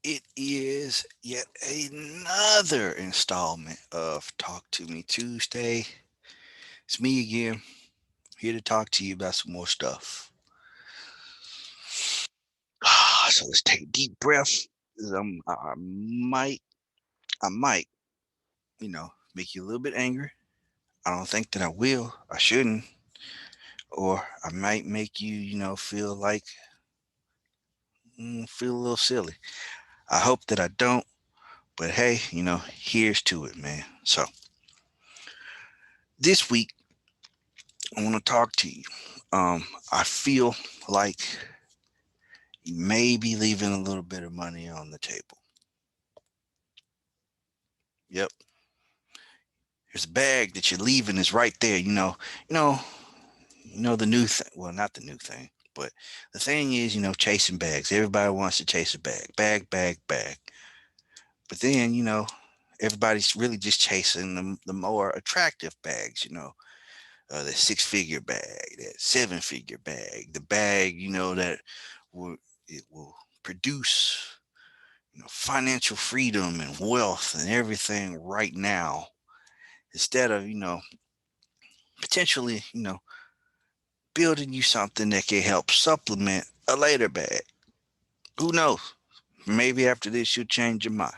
It is yet another installment of Talk to Me Tuesday. It's me again, here to talk to you about some more stuff. So let's take a deep breath. 'Cause I might, make you a little bit angry. I don't think that I will. I shouldn't. Or I might make you, feel like, feel a little silly. I hope that I don't. But hey, here's to it, man. So this week, I want to talk to you. I feel like you may be leaving a little bit of money on the table. Yep. There's a bag that you're leaving is right there. You know, the new thing. Well, not the new thing, but the thing is, chasing bags. Everybody wants to chase a bag, bag, bag, bag. But then, everybody's really just chasing the more attractive bags. The six-figure bag, that seven-figure bag, the bag, that will it will produce financial freedom and wealth and everything right now instead of potentially building you something that can help supplement a later bag. Who knows? Maybe after this you'll change your mind.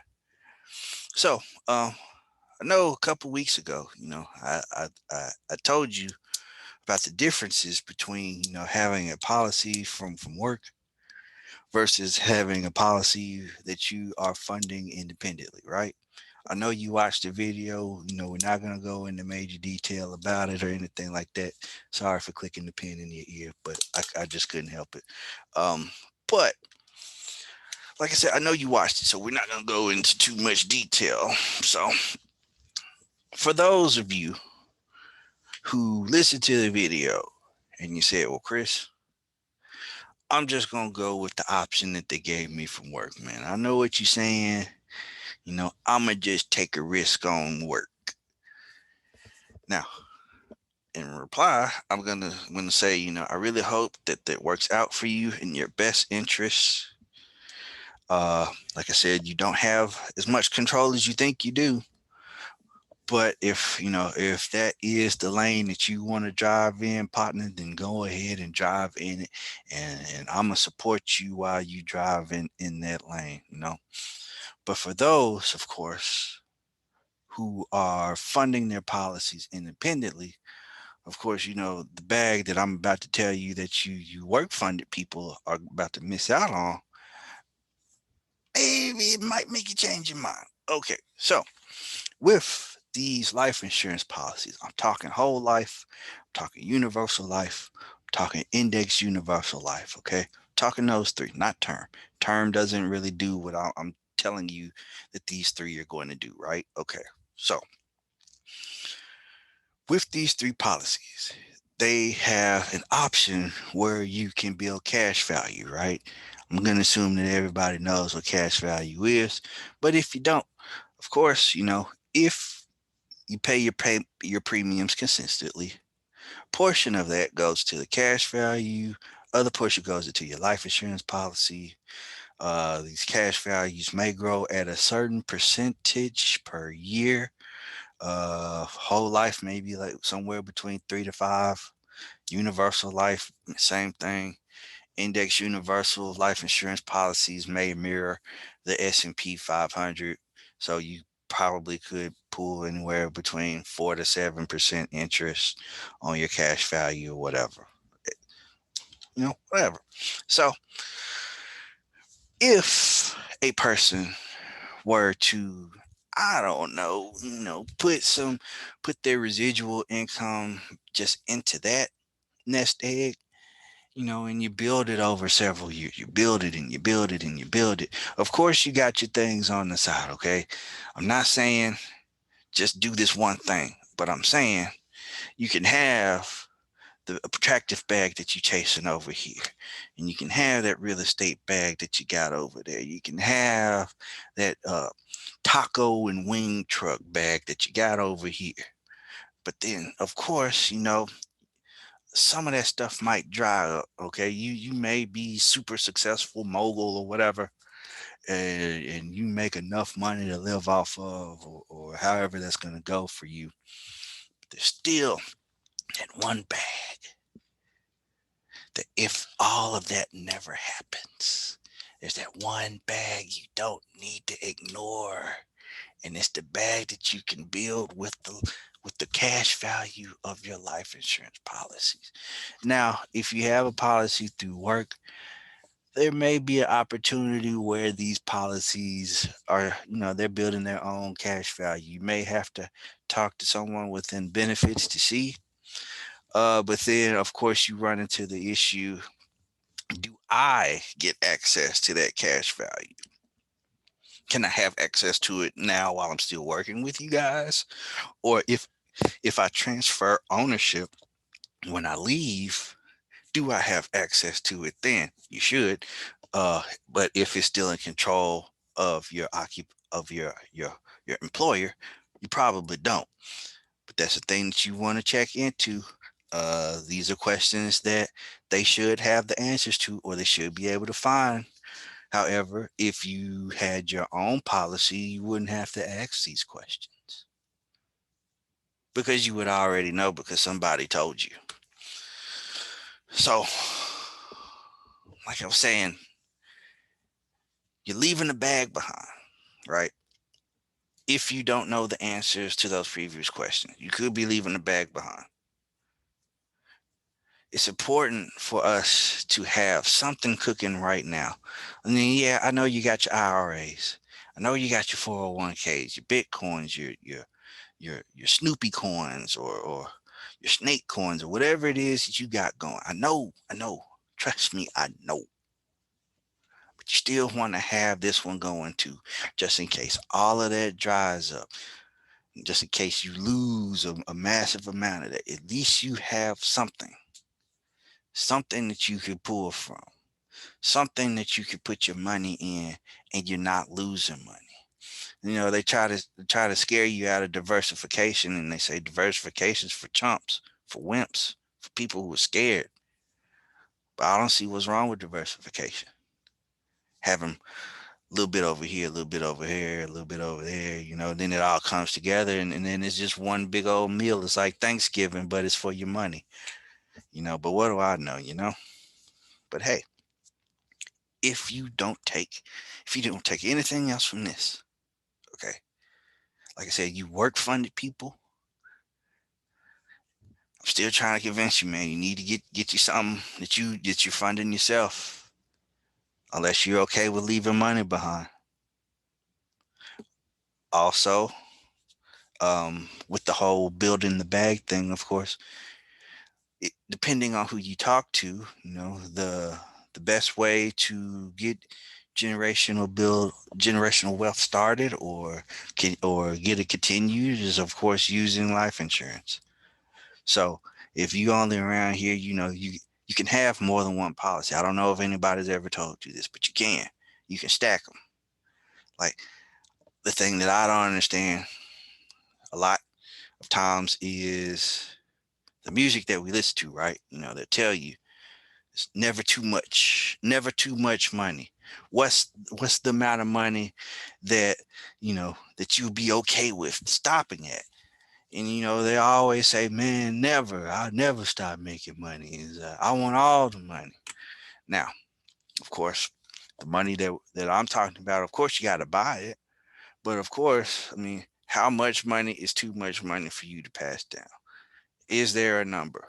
So I know a couple weeks ago, I told you about the differences between having a policy from work versus having a policy that you are funding independently, right? I know you watched the video. We're not going to go into major detail about it or anything like that. Sorry for clicking the pin in your ear, but I just couldn't help it. Um, but like I said, I know you watched it, so we're not going to go into too much detail. So, for those of you who listened to the video and you said, well, Chris, I'm just going to go with the option that they gave me from work, man. I know what you're saying. I'm going to just take a risk on work. Now, in reply, I'm gonna say, I really hope that that works out for you in your best interests. Like I said, you don't have as much control as you think you do. But if that is the lane that you want to drive in, partner, then go ahead and drive in it, and I'm gonna support you while you drive in that lane. But for those, of course, who are funding their policies independently, of course, the bag that I'm about to tell you that you work funded people are about to miss out on. Maybe it might make you change your mind. Okay, so with these life insurance policies, I'm talking whole life, I'm talking universal life, I'm talking index universal life. Okay, talking those three, not term. Term doesn't really do what I'm telling you that these three are going to do, right? Okay, so with these three policies, they have an option where you can build cash value, right? I'm going to assume that everybody knows what cash value is, but if you don't, of course, if you pay your premiums consistently, portion of that goes to the cash value, other portion goes into your life insurance policy. These cash values may grow at a certain percentage per year. Whole life maybe like somewhere between 3 to 5. Universal life, same thing. Index universal life insurance policies may mirror the S&P 500, so you probably could pull anywhere between 4 to 7% interest on your cash value or whatever. Whatever. So if a person were to, I don't know, put their residual income just into that nest egg, and you build it over several years. You build it and you build it and you build it. Of course, you got your things on the side, okay? I'm not saying just do this one thing, but I'm saying you can have the attractive bag that you're chasing over here, and you can have that real estate bag that you got over there. You can have that taco and wing truck bag that you got over here. But then, of course, some of that stuff might dry up. Okay, you may be super successful mogul or whatever, and you make enough money to live off of, or however that's going to go for you, there's still that one bag that if all of that never happens, there's that one bag you don't need to ignore. And it's the bag that you can build with the cash value of your life insurance policies. Now, if you have a policy through work, there may be an opportunity where these policies are, they're building their own cash value. You may have to talk to someone within benefits to see. But then, of course, you run into the issue: do I get access to that cash value? Can I have access to it now while I'm still working with you guys? Or if I transfer ownership when I leave, do I have access to it then? You should. But if it's still in control of your employer, you probably don't. But that's the thing that you want to check into. These are questions that they should have the answers to, or they should be able to find. However, if you had your own policy, you wouldn't have to ask these questions because you would already know because somebody told you. So, like I was saying, you're leaving the bag behind, right? If you don't know the answers to those previous questions, you could be leaving the bag behind. It's important for us to have something cooking right now. I mean, yeah, I know you got your IRAs. I know you got your 401ks, your Bitcoins, your Snoopy coins, or your snake coins, or whatever it is that you got going. I know. Trust me, I know. But you still want to have this one going too, just in case all of that dries up, just in case you lose a massive amount of that. At least you have something that you could pull from, something that you could put your money in, and you're not losing money. They try to scare you out of diversification, and they say diversification's for chumps, for wimps, for people who are scared. But I don't see what's wrong with diversification. Having a little bit over here, a little bit over here, a little bit over there, then it all comes together, and then it's just one big old meal. It's like Thanksgiving, but it's for your money, but what do I know? But hey, if you don't take anything else from this, okay, like I said, you work funded people. I'm still trying to convince you, man. You need to get you something that you're funding yourself, unless you're okay with leaving money behind. Also, with the whole building the bag thing, of course, depending on who you talk to, the best way to get generational wealth started, or get it continued, is of course using life insurance. So if you only around here, you can have more than one policy. I don't know if anybody's ever told you this, but you can. You can stack them. Like, the thing that I don't understand a lot of times is the music that we listen to, right? They tell you it's never too much money. What's the amount of money that that you'll be okay with stopping at? And they always say, man, I'll never stop making money. I want all the money. Now, of course, the money that I'm talking about, of course, you got to buy it. But of course, I mean, how much money is too much money for you to pass down? Is there a number?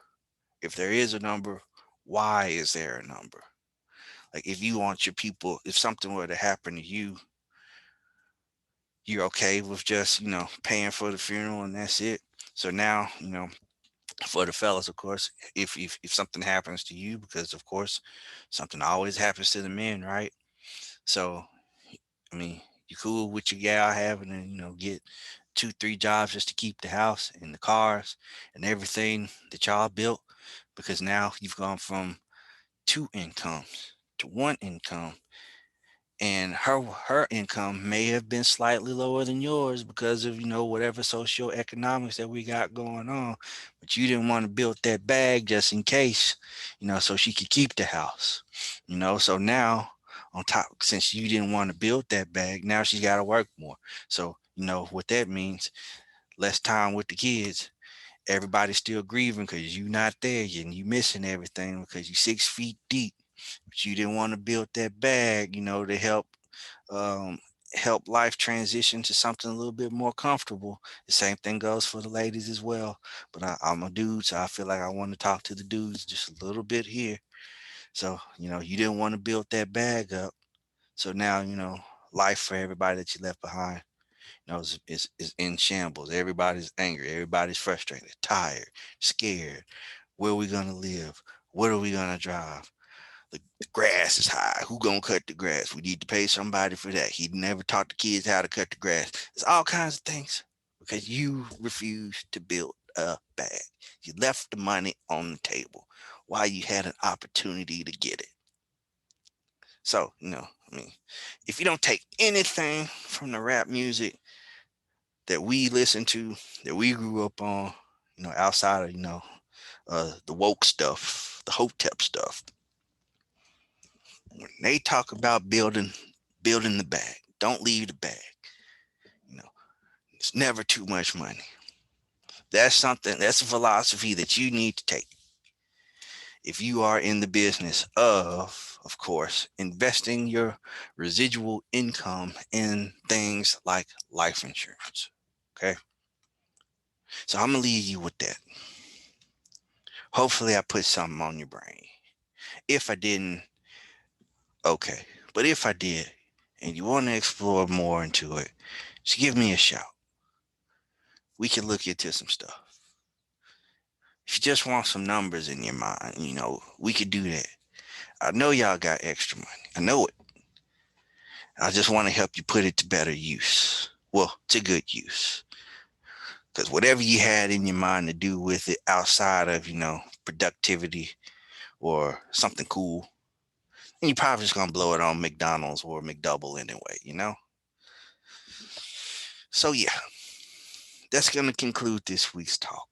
If there is a number, why is there a number? Like, if you want your people, if something were to happen to you, you're okay with just, paying for the funeral and that's it. So now, for the fellas, of course, if something happens to you, because of course something always happens to the men, right? So, I mean, you cool with your gal having to, get 2 3 jobs just to keep the house and the cars and everything that y'all built, because now you've gone from two incomes to one income, and her income may have been slightly lower than yours because of whatever socioeconomics that we got going on, but you didn't want to build that bag just in case, so she could keep the house. So now On top, since you didn't want to build that bag, now she's got to work more. So, what that means, less time with the kids. Everybody's still grieving because you not there and you missing everything because you 6 feet deep. But you didn't want to build that bag, to um, help life transition to something a little bit more comfortable. The same thing goes for the ladies as well. But I'm a dude, so I feel like I want to talk to the dudes just a little bit here. So, you didn't want to build that bag up. So now, life for everybody that you left behind, is in shambles. Everybody's angry. Everybody's frustrated, tired, scared. Where are we going to live? What are we going to drive? The grass is high. Who gonna cut the grass? We need to pay somebody for that. He never taught the kids how to cut the grass. It's all kinds of things because you refused to build a bag. You left the money on the table while you had an opportunity to get it. So, if you don't take anything from the rap music that we listen to, that we grew up on, outside of, the woke stuff, the hotep stuff, when they talk about building the bag, don't leave the bag. You know, it's never too much money. That's a philosophy that you need to take if you are in the business of course, investing your residual income in things like life insurance. Okay. So I'm gonna leave you with that. Hopefully I put something on your brain. If I didn't, okay. But if I did, and you want to explore more into it, just give me a shout. We can look into some stuff. If you just want some numbers in your mind, we could do that. I know y'all got extra money. I know it. I just want to help you put it to better use. Well, to good use. Because whatever you had in your mind to do with it outside of, productivity or something cool, and you're probably just going to blow it on McDonald's or McDouble anyway. So, yeah, that's going to conclude this week's talk.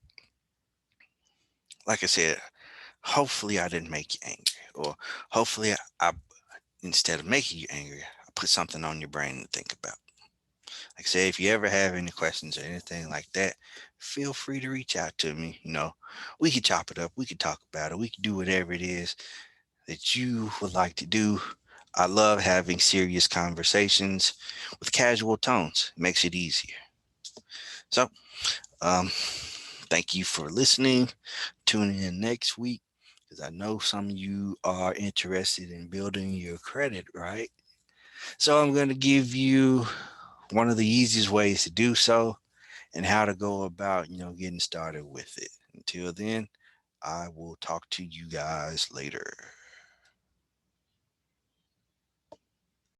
Like I said, hopefully I didn't make you angry, or hopefully I instead of making you angry, I put something on your brain to think about. Like I said, if you ever have any questions or anything like that, feel free to reach out to me. We could chop it up, we could talk about it, we could do whatever it is that you would like to do. I love having serious conversations with casual tones. It makes it easier. So, thank you for listening. Tune in next week because I know some of you are interested in building your credit, right? So I'm going to give you one of the easiest ways to do so and how to go about, getting started with it. Until then, I will talk to you guys later.